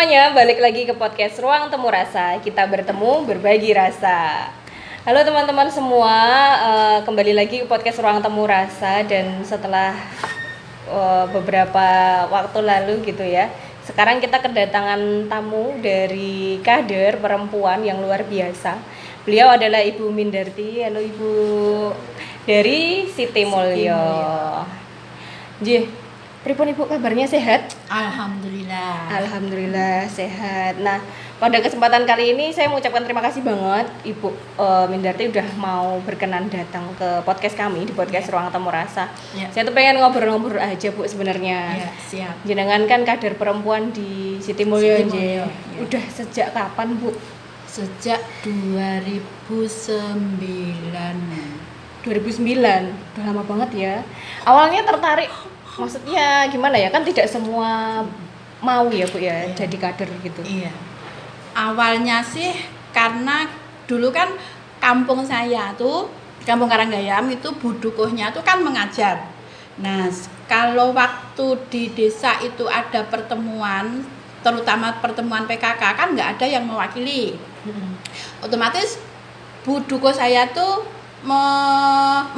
semuanya, balik lagi ke podcast Ruang Temu Rasa. Kita bertemu, berbagi rasa. Halo teman-teman semua, kembali lagi ke podcast Ruang Temu Rasa. Dan setelah beberapa waktu lalu gitu ya, sekarang kita kedatangan tamu dari kader perempuan yang luar biasa. Beliau adalah Ibu Mindarti. Halo Ibu, dari Siti Mulyo. Pripun Ibu, kabarnya sehat? Alhamdulillah sehat. Nah, pada kesempatan kali ini saya mengucapkan terima kasih banget Ibu Mindarti udah mau berkenan datang ke podcast kami di podcast Ruang Temu Rasa. Saya tuh pengen ngobrol-ngobrol aja Bu sebenarnya. Siap. Jenengan kan kader perempuan di Siti Mulyo. Udah sejak kapan Bu? Sejak 2009. 2009, udah lama banget ya. Awalnya tertarik, maksudnya gimana ya, kan tidak semua mau ya Bu ya jadi kader gitu. Iya. Awalnya sih karena dulu kan kampung saya tuh, Kampung Karanggayam itu budukuhnya tuh kan mengajar. Nah, kalau waktu di desa itu ada pertemuan, terutama pertemuan PKK kan nggak ada yang mewakili. Otomatis budukuh saya tuh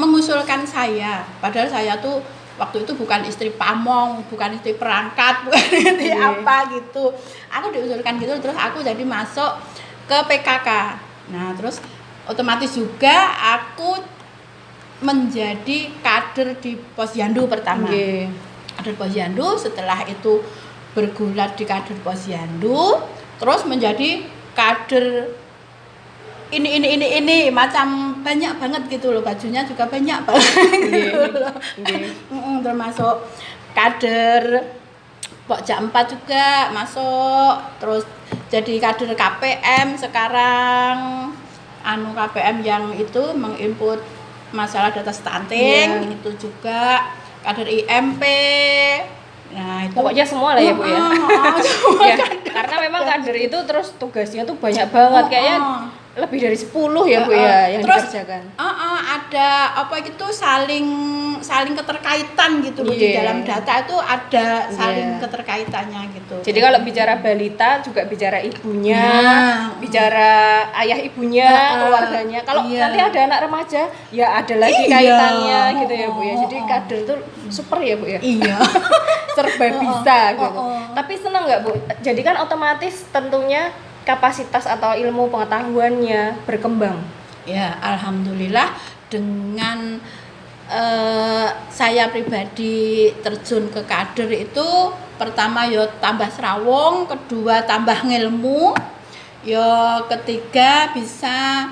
mengusulkan saya, padahal saya tuh waktu itu bukan istri pamong, bukan istri perangkat, bukan istri apa gitu. Aku diusulkan gitu, terus aku jadi masuk ke PKK. Nah, terus otomatis juga aku menjadi kader di Posyandu pertama. Kader Posyandu, setelah itu bergulat di kader Posyandu, terus menjadi kader ini macam banyak banget gitu loh, bajunya juga banyak banget gitu loh. Termasuk kader Pokja 4 juga masuk, terus jadi kader KPM sekarang, KPM yang itu menginput masalah data stunting, itu juga kader IMP. Nah, itu pokoknya semua lah ya Bu ya. Ya, karena memang kader itu terus tugasnya tuh banyak banget, kayaknya lebih dari 10 ya Bu ya yang terus, dikerjakan. Ada apa gitu, saling keterkaitan gitu loh. Di dalam data itu ada saling keterkaitannya gitu. Jadi kalau bicara balita juga bicara ibunya, bicara ayah ibunya, keluarganya. Kalau nanti ada anak remaja ya ada lagi kaitannya gitu ya Bu ya. Jadi kader itu super ya Bu ya. Iya. Serba bisa gitu. Tapi senang nggak Bu? Jadi kan otomatis tentunya kapasitas atau ilmu pengetahuannya berkembang. Ya, alhamdulillah dengan saya pribadi terjun ke kader itu, pertama yo tambah serawong, kedua tambah ngilmu, yo ketiga bisa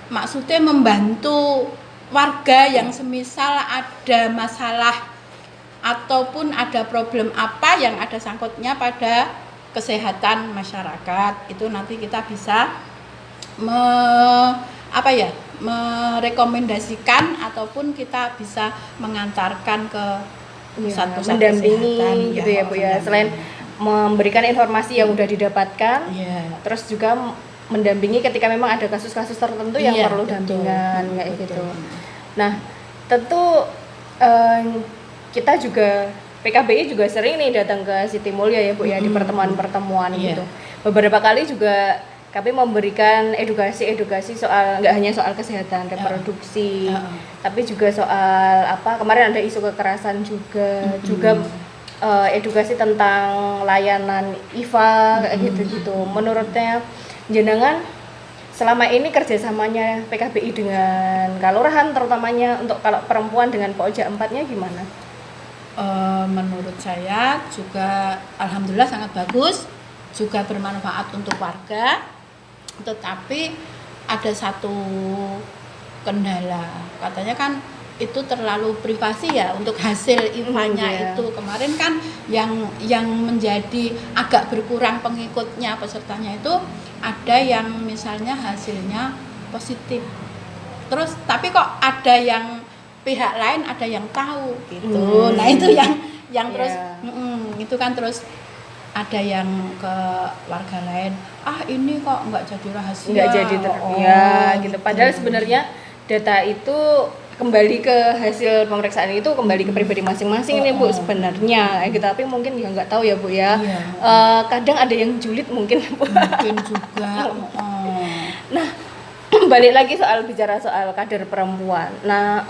maksudnya membantu warga yang semisal ada masalah ataupun ada problem apa yang ada sangkutnya pada kesehatan masyarakat, itu nanti kita bisa merekomendasikan ataupun kita bisa mengantarkan ke pusat-pusat kesehatan gitu ya Bu ya. Selain memberikan informasi yang udah didapatkan, terus juga mendampingi ketika memang ada kasus-kasus tertentu yang perlu dampingan kayak gitu. Nah, tentu kita juga PKBI juga sering nih datang ke Siti Mulyo ya Bu ya, di pertemuan-pertemuan gitu. Beberapa kali juga kami memberikan edukasi soal, nggak hanya soal kesehatan reproduksi, tapi juga soal kemarin ada isu kekerasan juga, edukasi tentang layanan IVA kayak gitu. Menurutnya jenengan selama ini kerjasamanya PKBI dengan Kalurahan terutamanya untuk kalau perempuan dengan Pokja 4-nya gimana? Menurut saya juga alhamdulillah sangat bagus, juga bermanfaat untuk warga, tetapi ada satu kendala, katanya kan itu terlalu privasi ya untuk hasil IVA-nya itu. Kemarin kan yang menjadi agak berkurang pengikutnya, pesertanya itu ada yang misalnya hasilnya positif, terus tapi kok ada yang pihak lain ada yang tahu gitu. Nah, itu yang terus itu kan terus ada yang ke warga lain, ini kok nggak jadi rahasia, nggak jadi gitu. Padahal sebenarnya data itu kembali ke hasil pemeriksaan itu kembali ke pribadi masing-masing nih Bu sebenarnya gitu, tapi mungkin ya nggak tahu ya Bu ya. Kadang ada yang julid mungkin Bu. Mungkin juga. Nah, balik lagi bicara soal kader perempuan. Nah,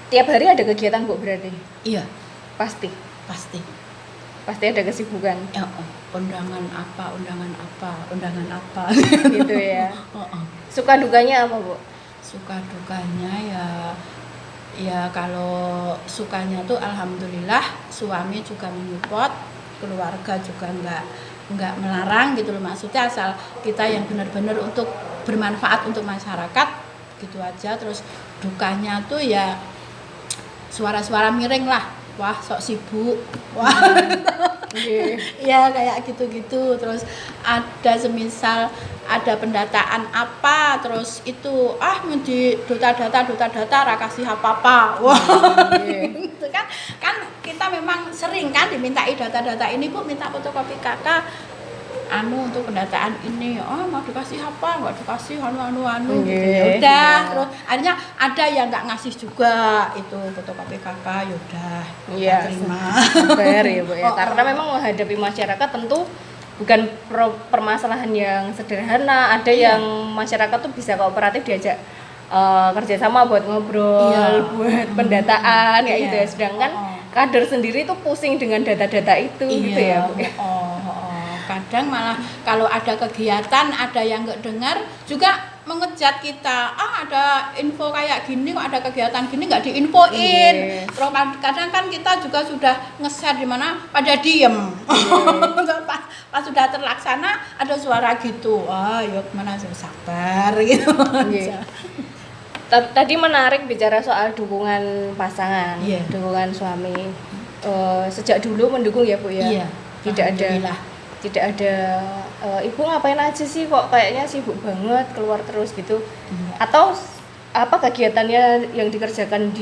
tiap hari ada kegiatan Bu berarti? Iya. Pasti ada kesibukan. Undangan apa gitu ya. Suka dukanya apa Bu? Suka dukanya ya kalau sukanya tuh alhamdulillah suami juga menyupport, keluarga juga nggak melarang gitu loh, maksudnya asal kita yang benar-benar untuk bermanfaat untuk masyarakat gitu aja. Terus dukanya tuh ya suara-suara miring lah, wah sok sibuk, wah ya kayak gitu-gitu. Terus ada semisal ada pendataan apa, terus itu di data ra kasih apa-apa, wah gitu kan kita memang sering kan dimintai data-data ini Bu, minta fotokopi KK untuk pendataan ini, mau dikasih apa, nggak dikasih gitu. Ya udah, terus akhirnya ada yang nggak ngasih juga itu fotokopi KK, yaudah terima. Fair ya Bu ya. Karena memang menghadapi masyarakat tentu bukan permasalahan yang sederhana, ada yang masyarakat tuh bisa kooperatif diajak kerjasama buat ngobrol, buat pendataan kayak gitu ya. Sedangkan kader sendiri tuh pusing dengan data-data itu gitu ya Bu. Kadang malah kalau ada kegiatan ada yang nggak dengar juga mengejat kita, ada info kayak gini kok, ada kegiatan gini nggak diinfoin. Terus kadang kan kita juga sudah nge-share di mana pada diem. Pas sudah terlaksana ada suara gitu, yuk mana sabar gitu. Tadi menarik bicara soal dukungan pasangan, dukungan suami. Sejak dulu mendukung ya Bu ya. Tidak ada ibu ngapain aja sih kok kayaknya sibuk banget keluar terus gitu. Atau apa kegiatannya yang dikerjakan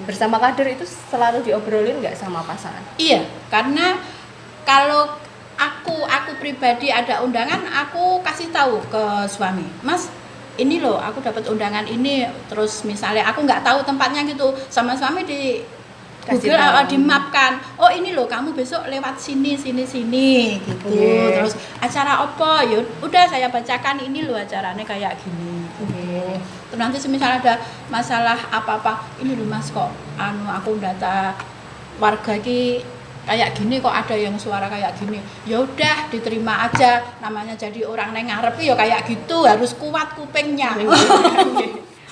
bersama kader itu selalu diobrolin nggak sama pasangan? Iya, karena kalau aku pribadi ada undangan, aku kasih tahu ke suami, Mas ini loh aku dapat undangan ini, terus misalnya aku nggak tahu tempatnya gitu, sama suami di Google di map kan, ini loh kamu besok lewat sini gitu. Terus acara apa? Ya udah saya bacakan, ini loh acaranya kayak gini. Terus nanti misalnya ada masalah apa-apa, ini loh Mas kok aku data warga ki kayak gini, kok ada yang suara kayak gini. Ya udah diterima aja, namanya jadi orang neng ngarep ya kayak gitu, harus kuat kupingnya.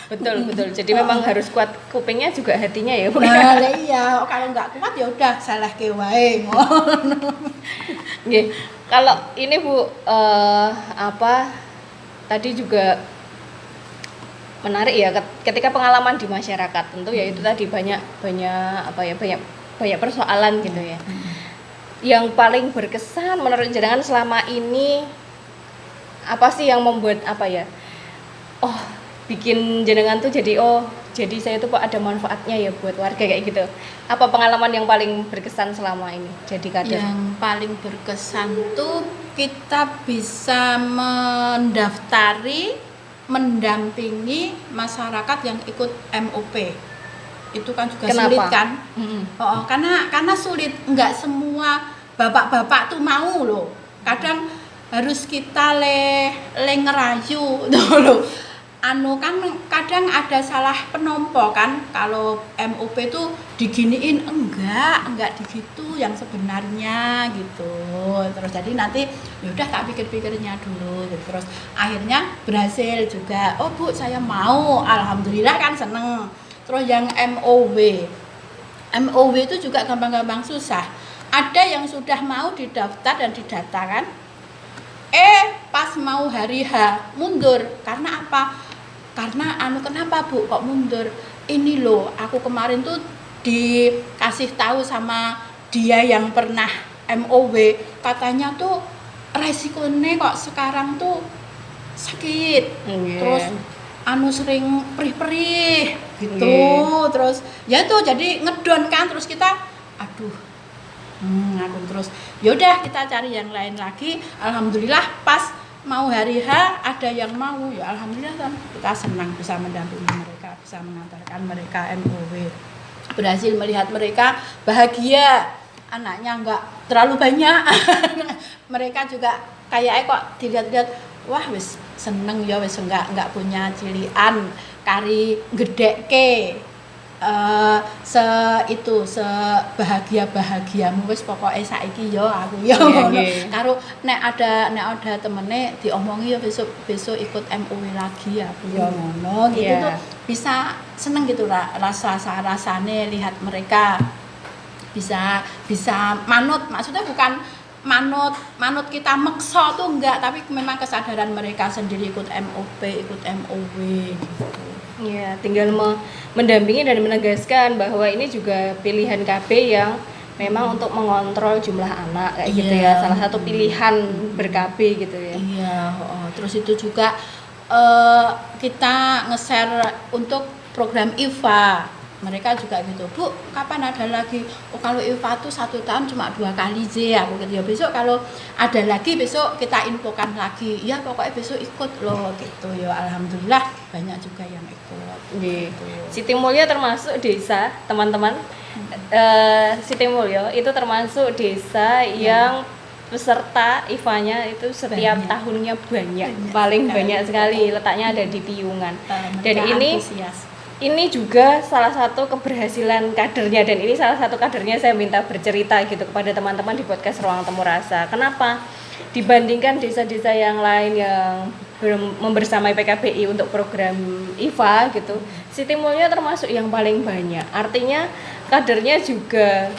Betul. Jadi memang harus kuat kupingnya juga hatinya ya Bu. Nah, iya, kalau nggak kuat ya udah salah ke wae. Kalau ini Bu tadi juga menarik ya ketika pengalaman di masyarakat, tentu ya itu tadi banyak persoalan gitu ya. Yang paling berkesan menurut jenengan selama ini apa sih yang membuat bikin jenengan tuh jadi saya tuh kok ada manfaatnya ya buat warga kayak gitu. Apa pengalaman yang paling berkesan selama ini jadi kader? Yang paling berkesan tuh kita bisa mendampingi masyarakat yang ikut MOP. Itu kan juga Kenapa? Sulit kan? Karena sulit, nggak semua bapak-bapak tuh mau loh. Kadang harus kita ngerayu loh. Kan kadang ada salah penompo kan, kalau MOP tuh diginiin, enggak digitu yang sebenarnya gitu. Terus jadi nanti yaudah tak pikir-pikirnya dulu gitu. Terus akhirnya berhasil juga, Bu saya mau, alhamdulillah kan seneng. Terus yang MOW itu juga gampang-gampang susah. Ada yang sudah mau didaftar dan didata kan, pas mau hari H mundur. Karena apa? Karena kenapa Bu kok mundur? Ini loh, aku kemarin tuh dikasih tahu sama dia yang pernah MOW, katanya tuh resikonya kok sekarang tuh sakit. Terus sering perih-perih gitu. Terus ya tuh jadi ngedon kan, terus kita terus yaudah kita cari yang lain lagi. Alhamdulillah pas mau hari H ada yang mau, ya alhamdulillah kan kita senang bisa mendampingi mereka bisa mengantarkan mereka MOW. Berhasil melihat mereka bahagia, anaknya nggak terlalu banyak. Mereka juga kayak kok dilihat-lihat, wah wis seneng ya, wis enggak punya cilian kari gedeke. Sebahagia-bahagiamu wis pokoke saiki ya aku ya ngono. Karo nek ada temene diomongi ya besok ikut MUW lagi aku ya ngono gitu tuh bisa seneng gitu rasane lihat mereka bisa manut, maksudnya bukan manut kita maksa tuh enggak, tapi memang kesadaran mereka sendiri ikut MOP, ikut MOW gitu. Iya, tinggal mendampingi dan menegaskan bahwa ini juga pilihan KB yang memang untuk mengontrol jumlah anak kayak gitu ya. Salah satu pilihan ber-KB gitu ya. Iya, terus itu juga kita nge-share untuk program IFA. Mereka juga gitu, Bu, kapan ada lagi? Oh, kalau IFA tuh 1 tahun cuma 2 kali aku gitu ya. Besok kalau ada lagi besok kita infokan lagi. Ya pokoknya besok ikut loh gitu ya. Alhamdulillah banyak juga yang ikut. Gitu. Siti Mulyo termasuk desa, teman-teman. Siti Mulyo itu termasuk desa yang peserta IFA-nya itu setiap tahunnya banyak. Paling banyak sekali, letaknya ada di Piungan. Dan ini juga salah satu keberhasilan kadernya, dan ini salah satu kadernya saya minta bercerita gitu kepada teman-teman di podcast Ruang Temu Rasa. Kenapa? Dibandingkan desa-desa yang lain yang belum membersamai PKBI untuk program IFA gitu, Siti Mulyo termasuk yang paling banyak. Artinya kadernya juga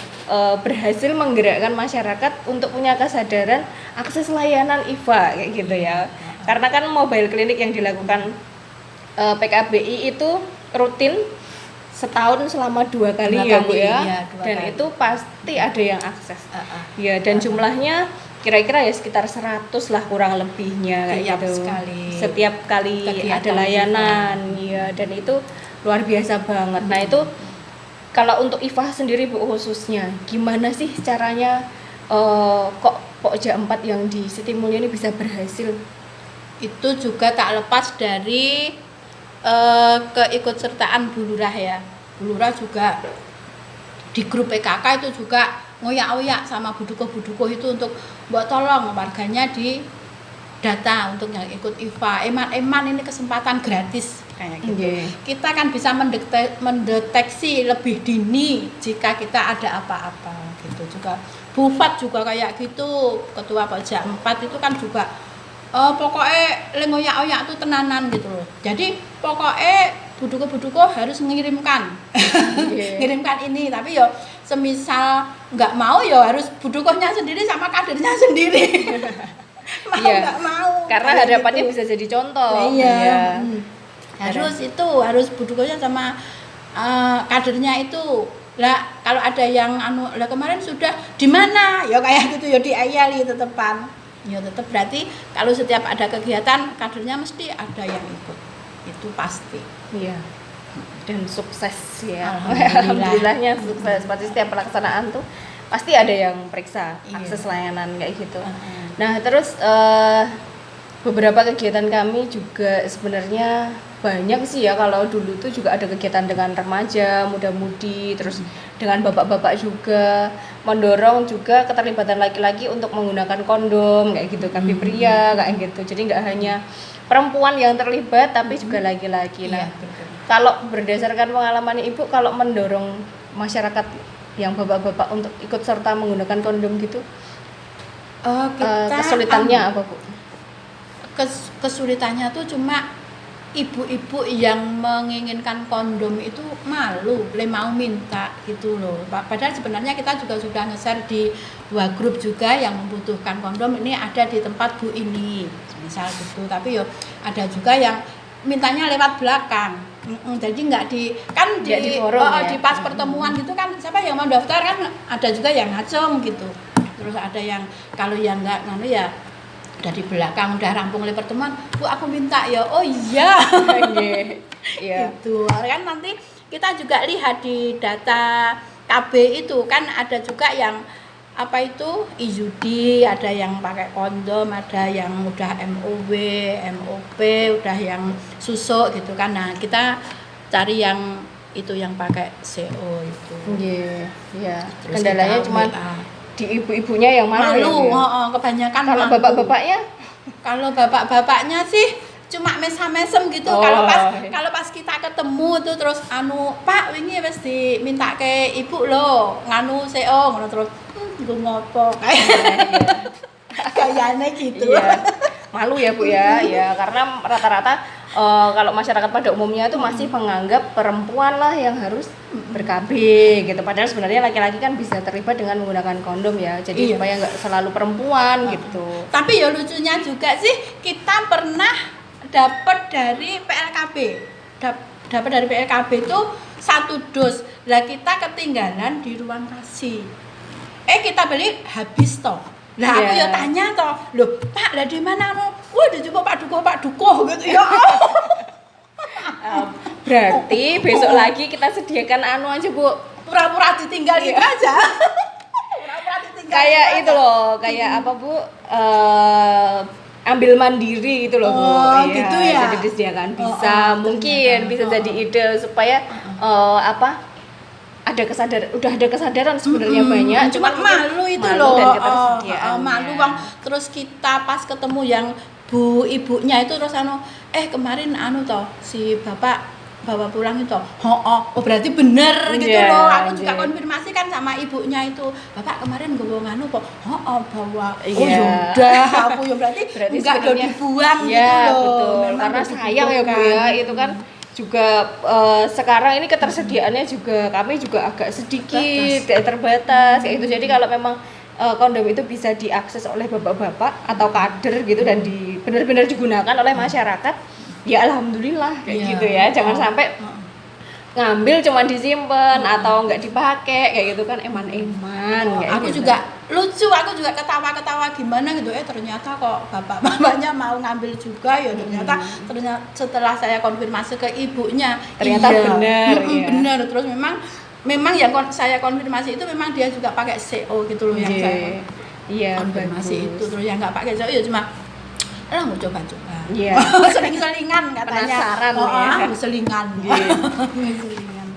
berhasil menggerakkan masyarakat untuk punya kesadaran akses layanan IFA kayak gitu ya. Karena kan mobile clinic yang dilakukan PKBI itu rutin setahun selama 2 kali ya Bu ya, dan itu pasti ada yang akses. Ya, dan jumlahnya kira-kira ya sekitar 100 lah kurang lebihnya kayak gitu. Setiap kali ada layanan ya, dan itu luar biasa banget. Nah, itu kalau untuk IFA sendiri Bu khususnya gimana sih caranya kok Pokja 4 yang di Siti Mulyo ini bisa berhasil? Itu juga tak lepas dari keikutsertaan Bu Lurah ya. Bu Lurah juga di grup PKK itu juga ngoyak-oyak sama buduko-buduko itu untuk buat tolong warganya di data untuk yang ikut IFA. Eman ini kesempatan gratis kayak gitu. Kita kan bisa mendeteksi lebih dini jika kita ada apa-apa gitu. Juga Bu Fat juga kayak gitu, ketua Pokja 4 itu kan juga pokoknya lengoyak-oyak tuh tenanan gitu loh. Jadi pokoknya buduko-buduko harus mengirimkan ngirimkan ini, tapi yo semisal nggak mau yo harus budukonya sendiri sama kadernya sendiri. Mau nggak mau karena harapannya gitu. Bisa jadi contoh. Harus budukonya sama kadernya itu lah. Kalau ada yang lah kemarin sudah di mana ya kayak gitu ya diayali tetepan. Ya tetap berarti kalau setiap ada kegiatan kadernya mesti ada yang ikut, itu pasti. Iya. Dan sukses ya. Alhamdulillahnya sukses. Pasti setiap pelaksanaan tuh pasti ada yang periksa akses layanan kayak gitu. Nah, terus beberapa kegiatan kami juga sebenarnya banyak sih ya. Kalau dulu tuh juga ada kegiatan dengan remaja, muda-mudi, terus dengan bapak-bapak juga mendorong juga keterlibatan laki-laki untuk menggunakan kondom kayak gitu, kami pria kayak gitu. Jadi nggak hanya perempuan yang terlibat tapi juga laki-laki. Nah, kalau berdasarkan pengalaman Ibu, kalau mendorong masyarakat yang bapak-bapak untuk ikut serta menggunakan kondom gitu, kesulitannya apa Bu? Kesulitannya tuh cuma ibu-ibu yang menginginkan kondom itu malu, mau minta gitu loh. Padahal sebenarnya kita juga sudah nge-share di 2 grup juga yang membutuhkan kondom. Ini ada di tempat Bu ini, misal gitu. Tapi yo ada juga yang mintanya lewat belakang. Jadi nggak di forum, di pas pertemuan gitu kan, siapa yang mau daftar kan ada juga yang ngacung gitu. Terus ada yang kalau yang nggak ya dari belakang udah rampung oleh pertemuan, Bu aku minta ya, oh iya. Gitu kan nanti kita juga lihat di data KB itu kan ada juga yang apa itu IUD, ada yang pakai kondom, ada yang udah MOW, MOP, udah yang susuk gitu kan. Nah kita cari yang itu yang pakai CO itu. Iya. Kendalanya cuma di ibu-ibunya yang malu. Kebanyakan kalau bapak-bapaknya? Kalau bapak-bapaknya sih cuma mesam-mesem gitu. Kalau pas kita ketemu tuh terus Pak wingi wis diminta ke ibu lo nganu CO ngono terus nggo ngopo kayaknya gitu. Iya. Malu ya Bu ya. Ya karena rata-rata kalau masyarakat pada umumnya itu masih menganggap perempuan lah yang harus ber-KB gitu. Padahal sebenarnya laki-laki kan bisa terlibat dengan menggunakan kondom ya. Jadi supaya nggak selalu perempuan gitu. Tapi ya lucunya juga sih kita pernah dapat dari PLKB. Dapat dari PLKB itu 1 dos. Lah kita ketinggalan di ruang kasih. Kita beli habis toh. Lah aku ya tanya toh, "Loh, Pak, lah di mana no?" Wah, dijemput Pak Dukuh gitu ya. Berarti besok lagi kita sediakan aja, Bu. Pura-pura ditinggal gitu aja. Pura-pura ditinggal. Kayak itu loh, kayak apa, Bu? Ambil mandiri gitu loh, Bu. Gitu ya. Jadi disediakan bisa, mungkin bisa jadi ide supaya udah ada kesadaran sebenarnya banyak, cuma malu itu loh. Dan ketersediaan. Malu Bang. Terus kita pas ketemu yang ibunya itu terus kemarin toh si bapak bawa pulang itu. Berarti bener gitu loh. Aku juga konfirmasi kan sama ibunya itu. Bapak kemarin bawa kok. Bawa. Yaudah, aku ya berarti enggak dibuang gitu loh. Betul. Karena sayang ya Bu ya, itu kan juga sekarang ini ketersediaannya juga kami juga agak sedikit terbatas kayak itu. Jadi kalau memang kondom itu bisa diakses oleh bapak-bapak atau kader gitu dan benar-benar digunakan oleh masyarakat, ya alhamdulillah kayak gitu ya. Jangan sampai ngambil cuma disimpan atau nggak dipakai kayak gitu kan, eman-eman kayak aku gitu. juga lucu, aku juga ketawa-ketawa gimana gitu, ternyata kok bapak-bapaknya mau ngambil juga ya. Ternyata setelah saya konfirmasi ke ibunya ternyata benar. Terus memang yang saya konfirmasi itu memang dia juga pakai CO gitu loh. Yang saya konfirmasi bagus. Itu terus yang nggak pakai CO ya cuma mau coba-coba. Seling-selingan katanya. Penasaran selingan.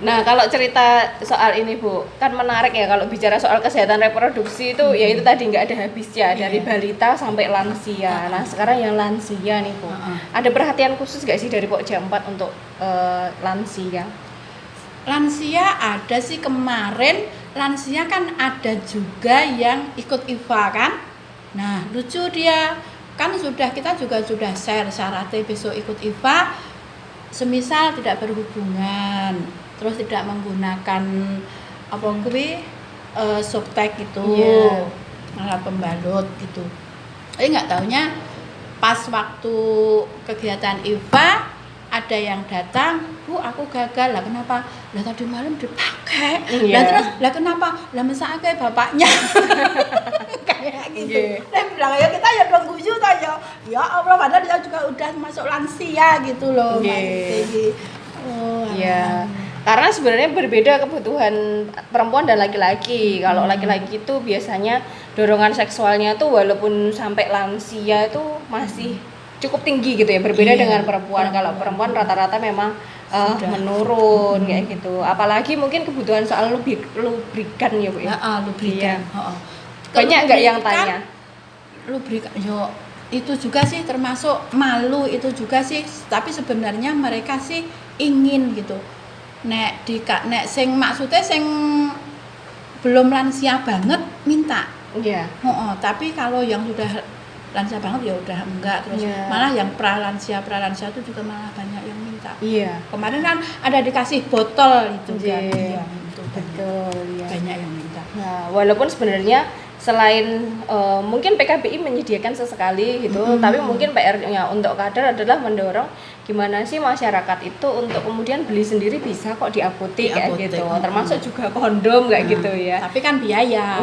Nah, kalau cerita soal ini Bu, kan menarik ya kalau bicara soal kesehatan reproduksi itu ya itu tadi nggak ada habisnya, dari balita sampai lansia. Nah, sekarang yang lansia nih Bu, ada perhatian khusus nggak sih dari Pokja 4 untuk lansia? Lansia ada sih, kemarin lansia kan ada juga yang ikut IVA kan. Nah, lucu dia kan kita juga sudah share syaratnya besok ikut IVA, semisal tidak berhubungan, terus tidak menggunakan softtek gitu, alat pembalut gitu. Tapi nggak taunya pas waktu kegiatan IVA ada yang datang, "Bu, aku gagal." Lah kenapa? Lah tadi malam dipakai. Lah terus lah kenapa? Lah mesake bapaknya. Kayak gitu. Dia bilang ya kita ya dong guyu toh ya. Ya Allah, padahal dia juga udah masuk lansia gitu loh. Iya. Karena sebenarnya berbeda kebutuhan perempuan dan laki-laki. Kalau laki-laki itu biasanya dorongan seksualnya tuh walaupun sampai lansia itu masih cukup tinggi gitu ya, berbeda dengan perempuan. Kalau perempuan rata-rata memang menurun kayak gitu. Apalagi mungkin kebutuhan soal lubrikan ya Bu ya. Lubrikan. Banyak nggak yang tanya? Lubrikan itu juga sih termasuk malu itu juga sih, tapi sebenarnya mereka sih ingin gitu. Nek sing maksudnya sing belum lansia banget minta. Tapi kalau yang sudah lansia banget ya udah enggak, terus malah yang pralansia itu juga malah banyak yang minta. Kemarin kan ada dikasih botol itu kan. Betul. Banyak yang minta. Nah, walaupun sebenarnya selain mungkin PKBI menyediakan sesekali gitu, tapi mungkin PR-nya untuk kader adalah mendorong gimana sih masyarakat itu untuk kemudian beli sendiri bisa kok di apotek kayak gitu. Termasuk juga kondom kayak gitu ya. Tapi kan biaya.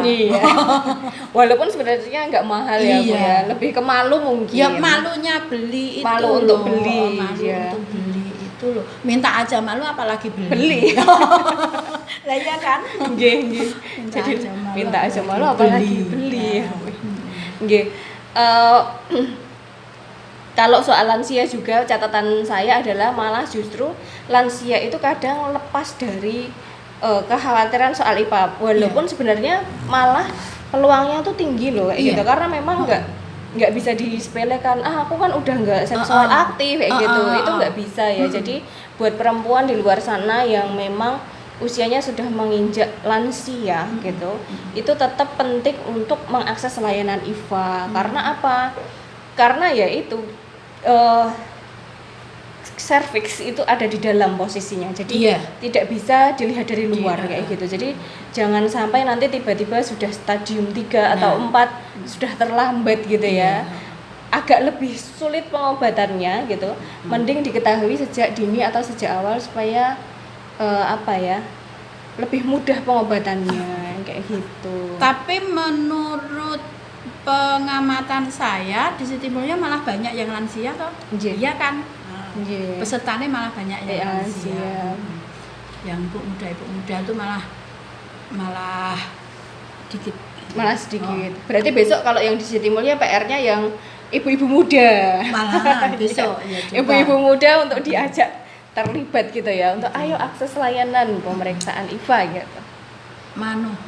Walaupun sebenarnya nggak mahal ya Bu ya, lebih ke malu mungkin. Ya malunya beli itu. Malu untuk beli. Untuk beli itu loh. Minta aja malu apalagi beli. Lah iya kan? Nggih. Jadi minta aja malu apalagi beli. Nggih. Kalau soal lansia juga catatan saya adalah malah justru lansia itu kadang lepas dari kekhawatiran soal IPA, walaupun sebenarnya malah peluangnya tuh tinggi loh kayak gitu, karena memang nggak bisa disepelekan, aku kan udah nggak seksual aktif kayak gitu, itu nggak bisa ya. Jadi buat perempuan di luar sana yang memang usianya sudah menginjak lansia gitu, itu tetap penting untuk mengakses layanan IVA. Karena apa? Karena ya itu cervix itu ada di dalam posisinya, jadi tidak bisa dilihat dari luar kayak gitu. Jadi jangan sampai nanti tiba-tiba sudah stadium 3 atau 4 sudah terlambat gitu ya, agak lebih sulit pengobatannya gitu. Mending diketahui sejak dini atau sejak awal supaya lebih mudah pengobatannya kayak gitu. Tapi menurut pengamatan saya di Siti Mulyo malah banyak yang lansia toh. Iya kan? Pesertanya malah banyak yang lansia. Yang ibu muda itu malah dikit. Malah sedikit. Berarti besok kalau yang di Siti Mulyo PR-nya yang ibu-ibu muda. Malah besok ya. Ibu-ibu muda untuk diajak terlibat gitu ya, untuk ayo akses layanan pemeriksaan IVA gitu.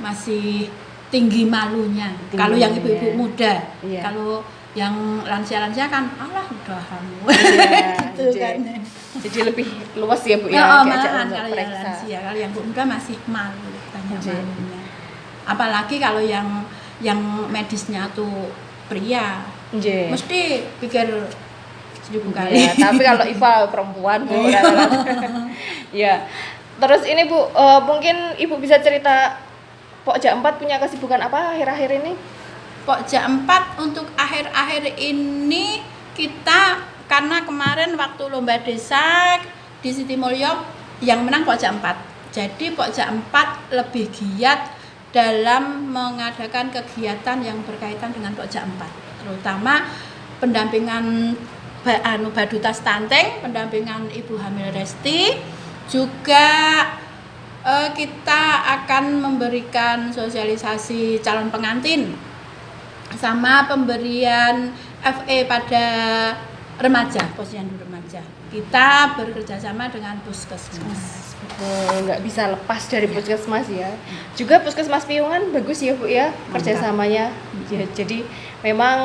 Masih tinggi malunya. Kalau yang ibu-ibu muda, kalau yang lansia-lansia kan alah udah hamil. Gitu kan. Jadi lebih luas ya Bu ya. Malahan kalau yang lansia, kalau yang ibu muda masih malu, banyak malunya. Apalagi kalau yang medisnya tuh pria. Mesti pikir 1000 kali. Ya, tapi kalau IVA perempuan Bu. Ya. Terus ini Bu, mungkin Ibu bisa cerita Pokja 4 punya kesibukan apa akhir-akhir ini? Pokja 4 untuk akhir-akhir ini kita, karena kemarin waktu lomba desa di Siti Mulyo yang menang Pokja 4. Jadi Pokja 4 lebih giat dalam mengadakan kegiatan yang berkaitan dengan Pokja 4. Terutama pendampingan Baduta Stunting, pendampingan ibu hamil Resti, juga kita akan memberikan sosialisasi calon pengantin sama pemberian FE pada remaja, posyandu remaja. Kita bekerja sama dengan Puskesmas. Nggak bisa lepas dari Puskesmas ya. Juga Puskesmas Piungan bagus ya Bu ya kerjasamanya. Ya, jadi memang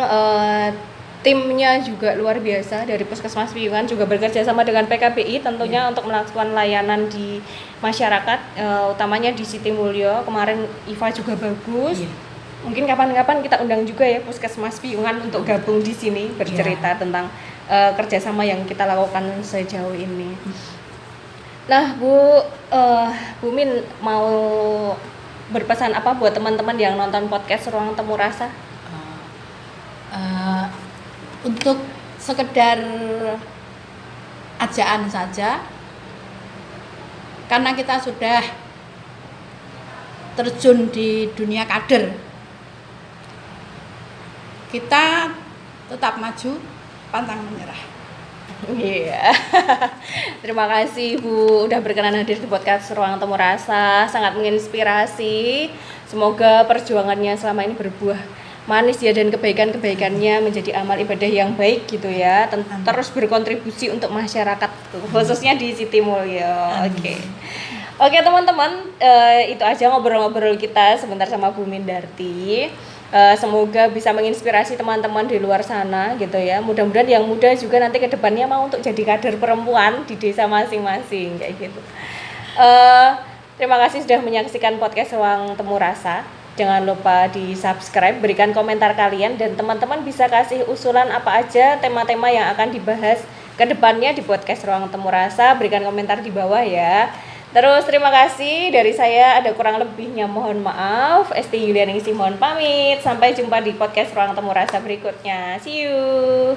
timnya juga luar biasa dari Puskesmas Piungan, juga bekerja sama dengan PKBI tentunya untuk melakukan layanan di masyarakat, utamanya di Siti Mulyo. Kemarin IVA juga bagus. Mungkin kapan-kapan kita undang juga ya Puskesmas Piungan untuk gabung di sini bercerita tentang kerjasama yang kita lakukan sejauh ini. Nah Bu Min mau berpesan apa buat teman-teman yang nonton podcast Ruang Temu Rasa? Untuk sekedar ajaan saja, karena kita sudah terjun di dunia kader, kita tetap maju, pantang menyerah. Iya. Terima kasih Bu udah berkenan hadir di podcast Ruang Temu Rasa, sangat menginspirasi. Semoga perjuangannya selama ini berbuah manis ya, dan kebaikannya menjadi amal ibadah yang baik gitu ya. Terus berkontribusi untuk masyarakat khususnya di Siti Mulyo. Oke teman-teman, itu aja ngobrol-ngobrol kita sebentar sama Bu Mindarti. Semoga bisa menginspirasi teman-teman di luar sana gitu ya. Mudah-mudahan yang muda juga nanti ke depannya mau untuk jadi kader perempuan di desa masing-masing kayak gitu. Terima kasih sudah menyaksikan podcast Ruang Temu Rasa. Jangan lupa di subscribe, berikan komentar kalian, dan teman-teman bisa kasih usulan apa aja tema-tema yang akan dibahas ke depannya di podcast Ruang Temu Rasa. Berikan komentar di bawah ya. Terus terima kasih dari saya, ada kurang lebihnya mohon maaf. Esti Yulianingsih mohon pamit. Sampai jumpa di podcast Ruang Temu Rasa berikutnya. See you.